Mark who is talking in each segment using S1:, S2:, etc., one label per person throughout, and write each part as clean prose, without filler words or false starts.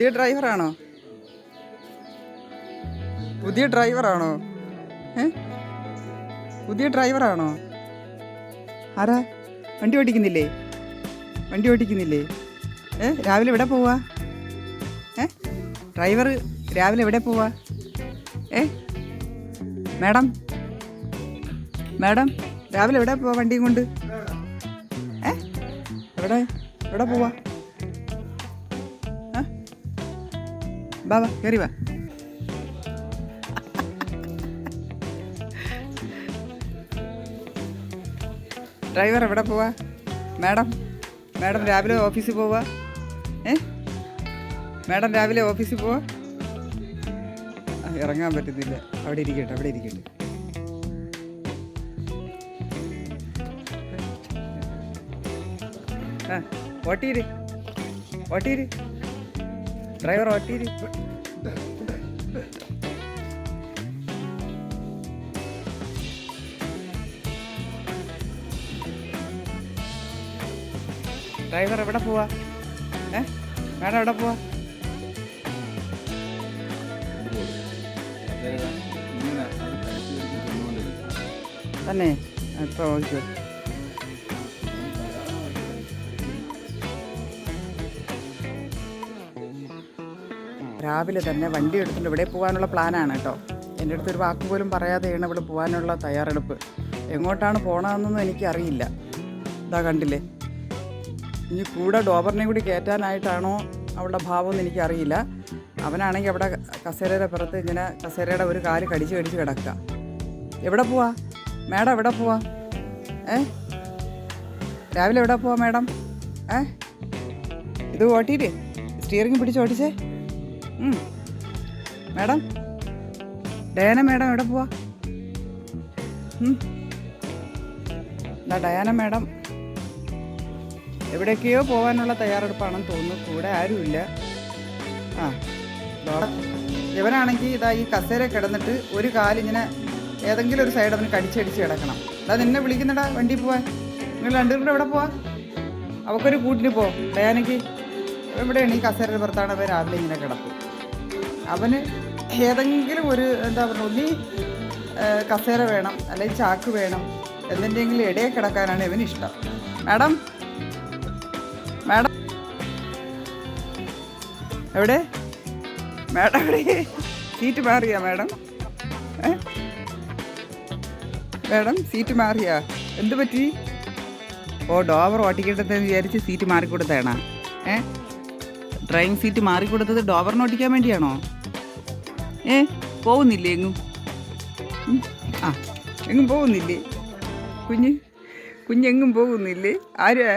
S1: പുതിയ ഡ്രൈവറാണോ? പുതിയ ഡ്രൈവറാണോ? പുതിയ ഡ്രൈവറാണോ? ആരാ? വണ്ടി ഓടിക്കുന്നില്ലേ? വണ്ടി ഓടിക്കുന്നില്ലേ? രാവിലെ എവിടെ പോവാ? ഡ്രൈവർ രാവിലെ എവിടെ പോവാ? മാഡം മാഡം രാവിലെ എവിടെ പോവാ വണ്ടിയും കൊണ്ട്? എവിടെ എവിടെ പോവാ? വാ വാ കയറി വാ. ഡ്രൈവർ എവിടെ പോവാ? മാഡം മാഡം രാവിലെ ഓഫീസിൽ പോവാ? മാഡം രാവിലെ ഓഫീസിൽ പോവാ? ഇറങ്ങാൻ പറ്റുന്നില്ല. അവിടെ ഇരിക്കട്ടെ, അവിടെ ഇരിക്കട്ടെ. ഓട്ടീര് ഓട്ടീര് ഡ്രൈവർ ഓട്ടീര്. ഡ്രൈവർ എവിടെ പോവാ? മാഡം എവിടെ പോവാ? തന്നെ ഇപ്പോൾ ഓക്കെ. രാവിലെ തന്നെ വണ്ടി എടുത്തിട്ട് ഇവിടെ പോകാനുള്ള പ്ലാനാണ് കേട്ടോ. എൻ്റെ അടുത്തൊരു വാക്ക് പോലും പറയാതെയാണ് ഇവിടെ പോകാനുള്ള തയ്യാറെടുപ്പ്. എങ്ങോട്ടാണ് പോകണമെന്നൊന്നും എനിക്കറിയില്ല. ഇതാ കണ്ടില്ലേ. ഇനി കൂടെ ഡോബറിനെയും കൂടി കയറ്റാനായിട്ടാണോ അവളുടെ ഭാവമെന്ന് എനിക്കറിയില്ല. അവനാണെങ്കിൽ അവിടെ കസേരയുടെ പുറത്ത് ഇങ്ങനെ കസേരയുടെ ഒരു കാല് കടിച്ച് കിടക്കുക. എവിടെ പോവാ മാഡം? എവിടെ പോവാ? രാവിലെ എവിടെ പോവാ മാഡം? ഇത് ഓട്ടിയില്ലേ? സ്റ്റിയറിംഗ് പിടിച്ച് ഓടിച്ചേ. മാഡം ഡയാന മാഡം എവിടെ പോവാ? ഡയാന മാഡം എവിടേക്കെയോ പോകാനുള്ള തയ്യാറെടുപ്പാണെന്ന് തോന്നുന്നു. കൂടെ ആരുമില്ല. ഇവനാണെങ്കിൽ ഇതാ ഈ കസേര കിടന്നിട്ട് ഒരു കാലിങ്ങനെ ഏതെങ്കിലും ഒരു സൈഡ് അവന് കടിച്ചടിച്ച് കിടക്കണം. അതാ നിന്നെ വിളിക്കുന്നടാ വണ്ടി പോവാൻ. നിങ്ങൾ രണ്ടുപേരും കൂടെ എവിടെ പോവാ? അവക്കൊരു കൂട്ടിന് പോ. ഡയാനയ്ക്ക് എവിടെയാണ്? ഈ കസേരയുടെ പുറത്താണ് അവൻ രാവിലെ ഇങ്ങനെ കിടക്കും. അവന് ഏതെങ്കിലും ഒരു എന്താ പറയുക, ഒന്നീ കസേര വേണം, അല്ലെങ്കിൽ ചാക്ക് വേണം, എന്തിൻ്റെങ്കിലും ഇടയെ കിടക്കാനാണ് ഇവന് ഇഷ്ടം. മാഡം മാഡം എവിടെ? മാഡം എവിടെ? സീറ്റ് മാറിയാ മാഡം? മാഡം സീറ്റ് മാറിയാ? എന്ത് പറ്റി? ഡോവർ ഓട്ടിക്കിട്ടതെന്ന് വിചാരിച്ച് സീറ്റ് മാറിക്കൊടുത്തതാണോ? ഡ്രൈവിംഗ് സീറ്റ് മാറിക്കൊടുത്തത് ഡോവറിന് ഓട്ടിക്കാൻ വേണ്ടിയാണോ? പോകുന്നില്ലേ എങ്ങും? എങ്ങും പോകുന്നില്ലേ? കുഞ്ഞെങ്ങും പോകുന്നില്ലേ? ആരാ?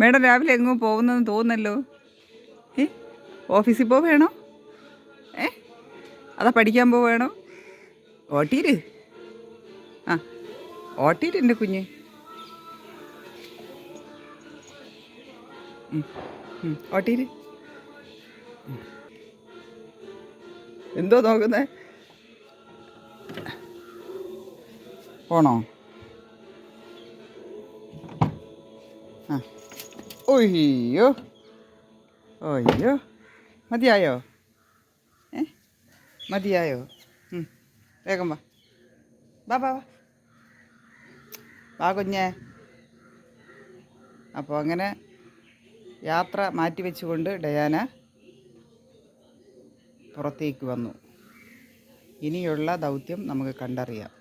S1: മാഡം രാവിലെ എങ്ങും പോകുന്നതെന്ന് തോന്നുന്നല്ലോ. ഓഫീസിൽ പോവേണോ? അതാ പഠിക്കാൻ പോവേണോ? ഓട്ടീര് ഓട്ടീര് എൻ്റെ കുഞ്ഞ്. ഓട്ടീര് എന്തോ നോക്കുന്നേ? പോണോ? ഒയ്യോ ഒയ്യോ മതിയായോ? മതിയായോ? വേഗം വാ വാ വാ വാ കുഞ്ഞേ. അപ്പോൾ അങ്ങനെ യാത്ര മാറ്റിവെച്ചുകൊണ്ട് ഡയാന പുറത്തേക്ക് വന്നു. ഇനിയുള്ള ദൗത്യം നമുക്ക് കണ്ടറിയാം.